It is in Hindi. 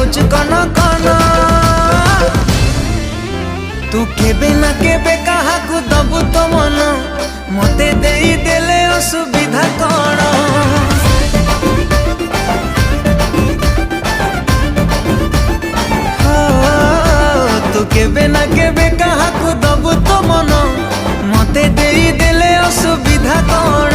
कहूच कन कन तू केबे ना केबे काहाकू दबु तो मन मते देई देले असुविधा कण तू केबे ना केबे काहाकू दबु तो मन मते देई देले असुविधा कण।